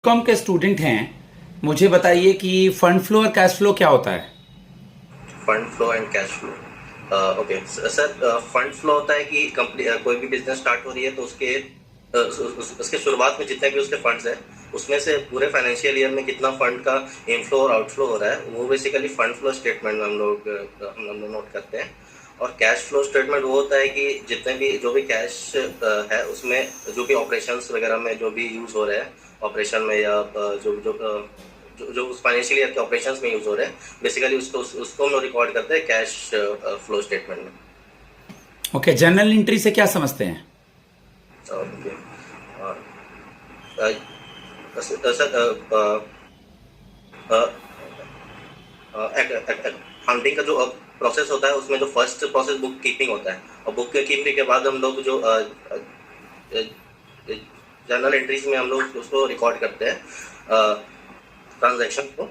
Com के student हैं, मुझे बताइए कि फंड फ्लो और कैश फ्लो क्या होता है। Fund flow and cash flow. Okay sir, fund flow होता है कि कंपनी कोई भी बिजनेस स्टार्ट हो रही है तो उसके शुरुआत में जितने भी उसके फंड्स हैं उसमें से पूरे फाइनेंशियल ईयर में कितना फंड का इनफ्लो और आउटफ्लो हो रहा है वो बेसिकली फंड फ्लो स्टेटमेंट में हम लोग नोट करते हैं। और कैश फ्लो स्टेटमेंट वो होता है कि जितने भी जो भी कैश है उसमें जो भी ऑपरेशंस वगैरह में जो भी यूज़ हो रहे हैं ऑपरेशन में या जो जो जो उस फाइनेंशियल ईयर के ऑपरेशंस में यूज हो रहे हैं बेसिकली उसको हम लोग रिकॉर्ड करते हैं कैश फ्लो स्टेटमेंट में। ओके, जर्नल एंट्री से क्या समझते हैं। ओके सर, अकाउंटिंग का जो प्रोसेस होता है उसमें जो फर्स्ट प्रोसेस बुक कीपिंग होता है और बुक कीपिंग के बाद हम लोग जो जर्नल एंट्रीज में हम लोग उसको रिकॉर्ड करते हैं ट्रांजैक्शन को।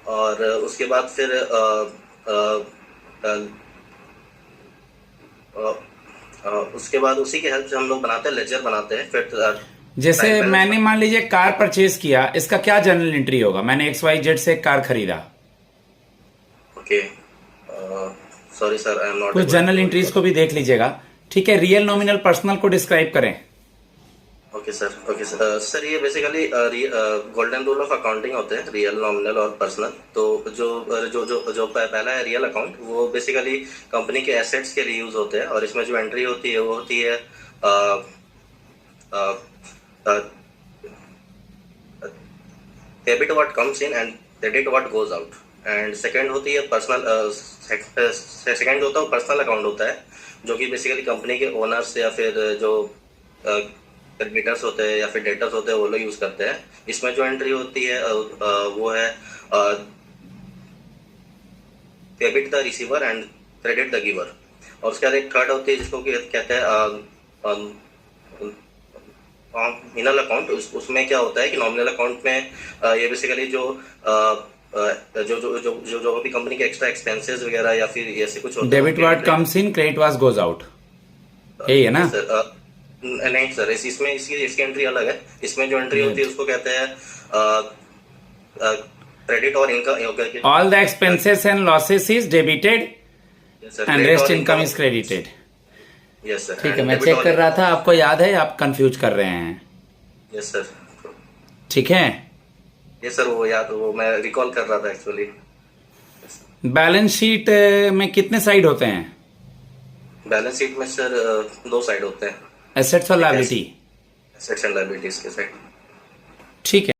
और उसके बाद फिर उसके बाद उसी के हेल्प से हम लोग बनाते हैं लेजर बनाते हैं फिर जैसे ट्रायल बैलेंस। मैंने मान लीजिए कार परचेज किया, इसका क्या जर्नल एंट्री होगा। मैंने XYZ से एक कार खरीदा, okay sorry sir, I am not कुछ able journal to entries recall. को भी देख लीजिएगा। ठीक है, रियल नॉमिनल पर्सनल को डिस्क्राइब करें। ओके सर, सर ये basically golden rule of accounting होते हैं रियल नॉमिनल और पर्सनल। तो जो जो जो जो पहला है रियल अकाउंट वो बेसिकली कंपनी के एसेट्स के लिए यूज होते हैं और इसमें जो एंट्री होती है वो होती है debit what comes in and credit what goes out. And second होती है पर्सनल सेकंड होता है पर्सनल अकाउंट होता है जो कि बेसिकली कंपनी के ओनर्स या फिर जो क्रेडिटर्स होते हैं या फिर डेटर्स होते हैं वो लोग यूज करते हैं। इसमें जो एंट्री होती है वो है debit the receiver and credit the giver. और उसके बाद एक थर्ड होती है जिसको कि कहते हैं नॉमिनल अकाउंट। उसमें क्या होता है कि नॉमिनल अकाउंट में ये बेसिकली जो जो जो जो जो जो भी कंपनी के एक्स्ट्रा एक्सपेंसेस वगैरह या फिर ऐसे कुछ होते हैं debit watt comes in, credit what goes out, यही है ना। सर नहीं सर, इसमें इसकी एंट्री अलग है। इसमें जो एंट्री होती है उसको कहते हैं क्रेडिट और income. All the expenses and losses is debited and rest income is credited. Yes sir, ठीक है, मैं चेक कर रहा था, आपको याद है, आप कंफ्यूज कर रहे हैं। यस सर, ठीक है। यस सर, वो याद वो मैं रिकॉल कर रहा था एक्चुअली। बैलेंस शीट में कितने साइड होते हैं। बैलेंस शीट में सर दो साइड होते हैं, एसेट्स और लायबिलिटी। एसेट्स एंड लायबिलिटीज के साइड। ठीक है।